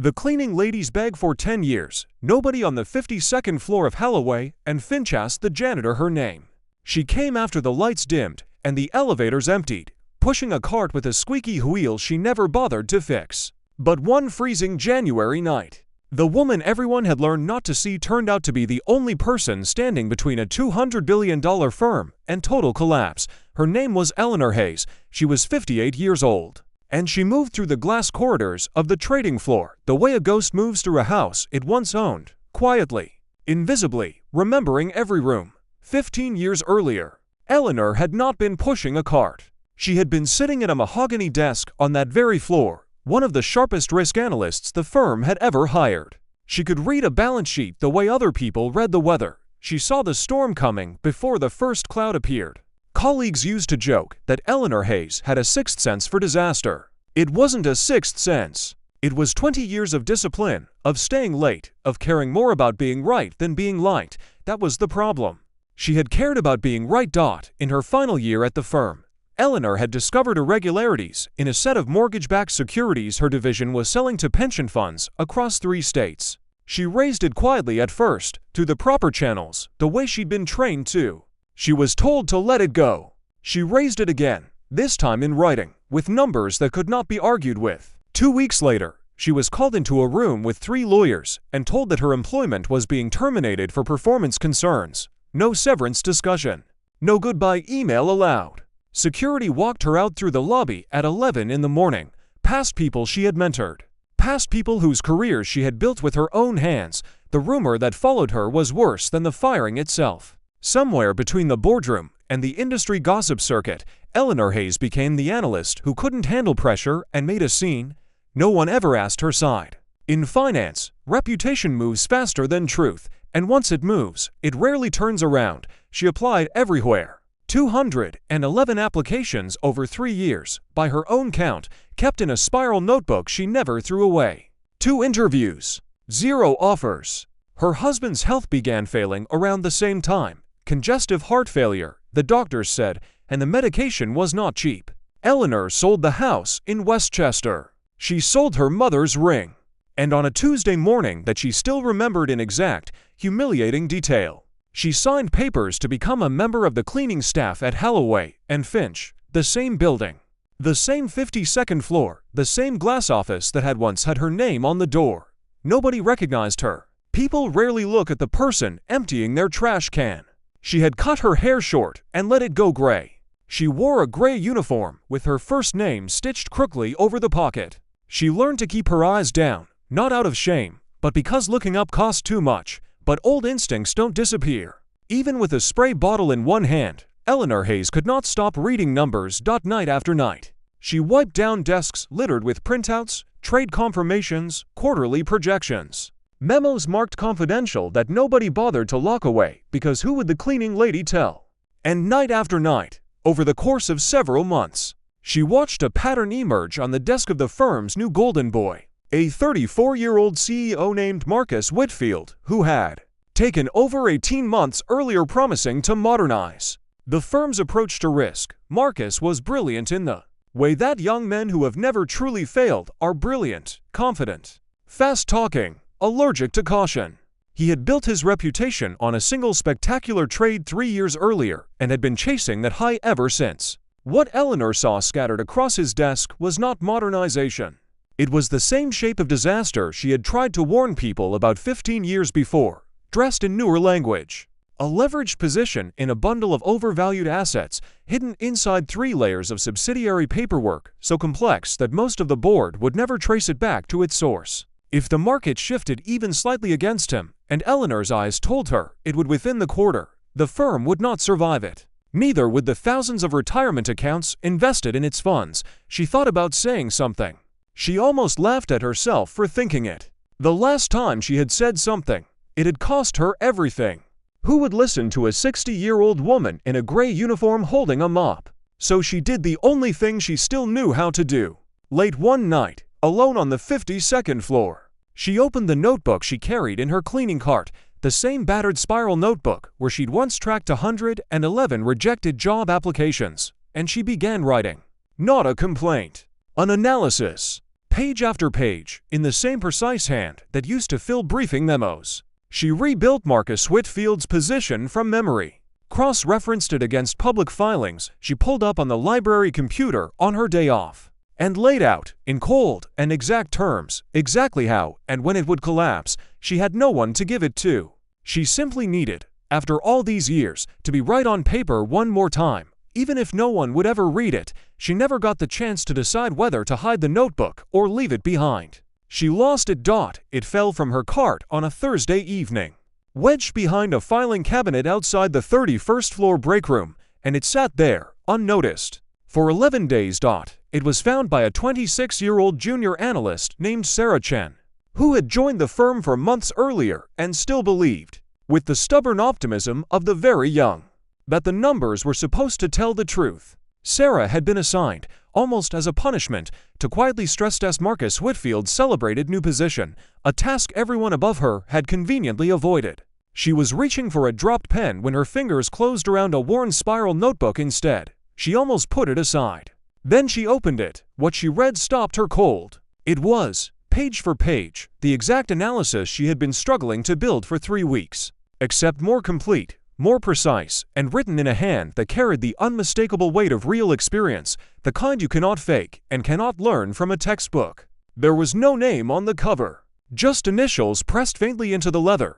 The cleaning ladies beg for 10 years. Nobody on the 52nd floor of Holloway and Finch asked the janitor her name. She came after the lights dimmed and the elevators emptied, pushing a cart with a squeaky wheel she never bothered to fix. But one freezing January night, the woman everyone had learned not to see turned out to be the only person standing between a $200 billion firm and total collapse. Her name was Eleanor Hayes. She was 58 years old. And she moved through the glass corridors of the trading floor the way a ghost moves through a house it once owned, quietly, invisibly, remembering every room. 15 years earlier, Eleanor had not been pushing a cart. She had been sitting at a mahogany desk on that very floor, one of the sharpest risk analysts the firm had ever hired. She could read a balance sheet the way other people read the weather. She saw the storm coming before the first cloud appeared. Colleagues used to joke that Eleanor Hayes had a sixth sense for disaster. It wasn't a sixth sense. It was 20 years of discipline, of staying late, of caring more about being right than being liked. That was the problem. She had cared about being right. In her final year at the firm, Eleanor had discovered irregularities in a set of mortgage-backed securities her division was selling to pension funds across 3 states. She raised it quietly at first, through the proper channels, the way she'd been trained to. She was told to let it go. She raised it again, this time in writing, with numbers that could not be argued with. 2 weeks later, she was called into a room with 3 lawyers and told that her employment was being terminated for performance concerns. No severance discussion. No goodbye email allowed. Security walked her out through the lobby at 11 in the morning, past people she had mentored, past people whose careers she had built with her own hands. The rumor that followed her was worse than the firing itself. Somewhere between the boardroom and the industry gossip circuit, Eleanor Hayes became the analyst who couldn't handle pressure and made a scene. No one ever asked her side. In finance, reputation moves faster than truth, and once it moves, it rarely turns around. She applied everywhere. 211 applications over 3 years, by her own count, kept in a spiral notebook she never threw away. 2 interviews. 0 offers. Her husband's health began failing around the same time. Congestive heart failure, the doctors said, and the medication was not cheap. Eleanor sold the house in Westchester. She sold her mother's ring. And on a Tuesday morning that she still remembered in exact, humiliating detail, she signed papers to become a member of the cleaning staff at Holloway and Finch, the same building, the same 52nd floor, the same glass office that had once had her name on the door. Nobody recognized her. People rarely look at the person emptying their trash can. She had cut her hair short and let it go gray. She wore a gray uniform with her first name stitched crookedly over the pocket. She learned to keep her eyes down, not out of shame, but because looking up cost too much. But old instincts don't disappear. Even with a spray bottle in one hand, Eleanor Hayes could not stop reading numbers. Night after night, she wiped down desks littered with printouts, trade confirmations, quarterly projections, memos marked confidential that nobody bothered to lock away because who would the cleaning lady tell? And night after night, over the course of several months, she watched a pattern emerge on the desk of the firm's new golden boy, a 34-year-old CEO named Marcus Whitfield, who had taken over 18 months earlier promising to modernize the firm's approach to risk. Marcus was brilliant in the way that young men who have never truly failed are brilliant, confident, fast-talking, allergic to caution. He had built his reputation on a single spectacular trade 3 years earlier and had been chasing that high ever since. What Eleanor saw scattered across his desk was not modernization. It was the same shape of disaster she had tried to warn people about 15 years before, dressed in newer language. A leveraged position in a bundle of overvalued assets, hidden inside 3 layers of subsidiary paperwork so complex that most of the board would never trace it back to its source. If the market shifted even slightly against him, and Eleanor's eyes told her it would within the quarter, the firm would not survive it. Neither would the thousands of retirement accounts invested in its funds. She thought about saying something. She almost laughed at herself for thinking it. The last time she had said something, it had cost her everything. Who would listen to a 60-year-old woman in a gray uniform holding a mop? So she did the only thing she still knew how to do. Late one night, alone on the 52nd floor, she opened the notebook she carried in her cleaning cart, the same battered spiral notebook where she'd once tracked 111 rejected job applications, and she began writing. Not a complaint. An analysis. page after page, in the same precise hand that used to fill briefing memos. She rebuilt Marcus Whitfield's position from memory, cross-referenced it against public filings she pulled up on the library computer on her day off, and laid out, in cold and exact terms, exactly how and when it would collapse. She had no one to give it to. She simply needed, after all these years, to be right on paper one more time. Even if no one would ever read it, she never got the chance to decide whether to hide the notebook or leave it behind. She lost it. It fell from her cart on a Thursday evening, wedged behind a filing cabinet outside the 31st floor break room, and it sat there, unnoticed, for 11 days. It was found by a 26-year-old junior analyst named Sarah Chen, who had joined the firm for months earlier and still believed, with the stubborn optimism of the very young, that the numbers were supposed to tell the truth. Sarah had been assigned, almost as a punishment, to quietly stress-test Marcus Whitfield's celebrated new position, a task everyone above her had conveniently avoided. She was reaching for a dropped pen when her fingers closed around a worn spiral notebook instead. She almost put it aside. Then she opened it. What she read stopped her cold. It was, page for page, the exact analysis she had been struggling to build for 3 weeks, except more complete, more precise, and written in a hand that carried the unmistakable weight of real experience, the kind you cannot fake and cannot learn from a textbook. There was no name on the cover, just initials pressed faintly into the leather.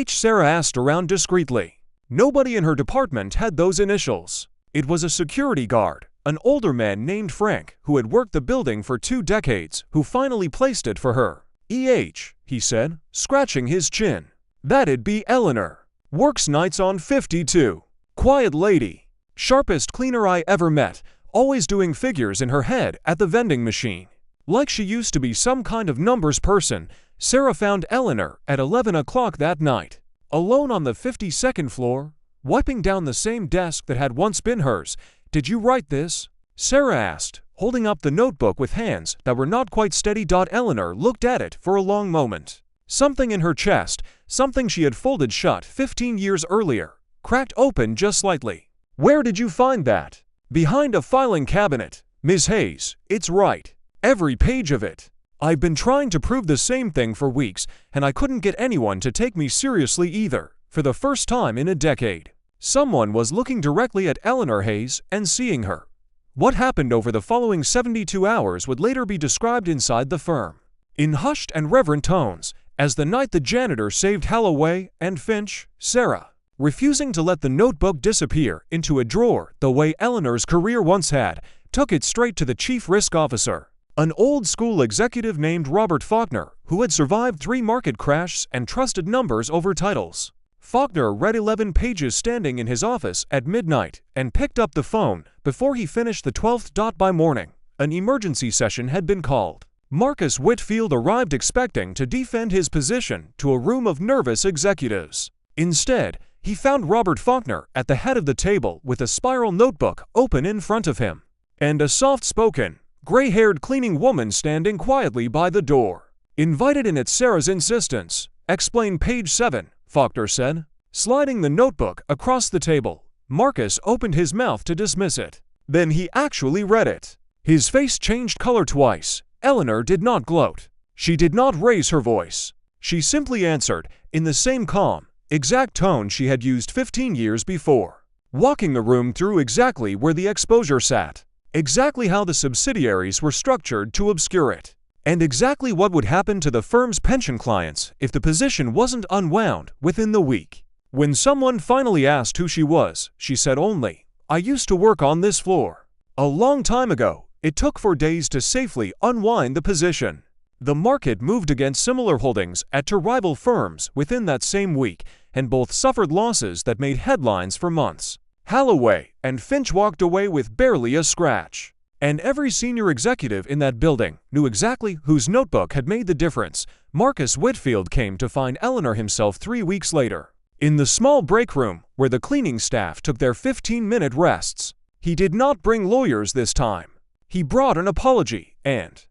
Sarah asked around discreetly. Nobody in her department had those initials. It was a security guard, an older man named Frank, who had worked the building for 2 decades, who finally placed it for her. He said, scratching his chin. That'd be Eleanor. Works nights on 52. Quiet lady. Sharpest cleaner I ever met, always doing figures in her head at the vending machine. Like she used to be some kind of numbers person. Sarah found Eleanor at 11 o'clock that night, alone on the 52nd floor, wiping down the same desk that had once been hers. Did you write this? Sarah asked, holding up the notebook with hands that were not quite steady. Eleanor looked at it for a long moment. Something in her chest, something she had folded shut 15 years earlier, cracked open just slightly. Where did you find that? Behind a filing cabinet. Ms. Hayes, it's right. Every page of it. I've been trying to prove the same thing for weeks, and I couldn't get anyone to take me seriously either. For the first time in a decade, someone was looking directly at Eleanor Hayes and seeing her. What happened over the following 72 hours would later be described inside the firm, in hushed and reverent tones, as the night the janitor saved Holloway and Finch. Sarah, refusing to let the notebook disappear into a drawer the way Eleanor's career once had, took it straight to the chief risk officer, an old-school executive named Robert Faulkner, who had survived 3 market crashes and trusted numbers over titles. Faulkner read 11 pages standing in his office at midnight and picked up the phone before he finished the 12th. By morning, an emergency session had been called. Marcus Whitfield arrived expecting to defend his position to a room of nervous executives. Instead, he found Robert Faulkner at the head of the table with a spiral notebook open in front of him, and a soft-spoken, gray-haired cleaning woman standing quietly by the door. Invited in at Sarah's insistence. Explain page 7, Faulkner said, sliding the notebook across the table. Marcus opened his mouth to dismiss it. Then he actually read it. His face changed color twice. Eleanor did not gloat. She did not raise her voice. She simply answered, in the same calm, exact tone she had used 15 years before, walking the room through exactly where the exposure sat, exactly how the subsidiaries were structured to obscure it, and exactly what would happen to the firm's pension clients if the position wasn't unwound within the week. When someone finally asked who she was, she said only, I used to work on this floor. A long time ago. It took 4 days to safely unwind the position. The market moved against similar holdings at 2 rival firms within that same week, and both suffered losses that made headlines for months. Holloway and Finch walked away with barely a scratch. And every senior executive in that building knew exactly whose notebook had made the difference. Marcus Whitfield came to find Eleanor himself 3 weeks later, in the small break room where the cleaning staff took their 15-minute rests. He did not bring lawyers this time. He brought an apology and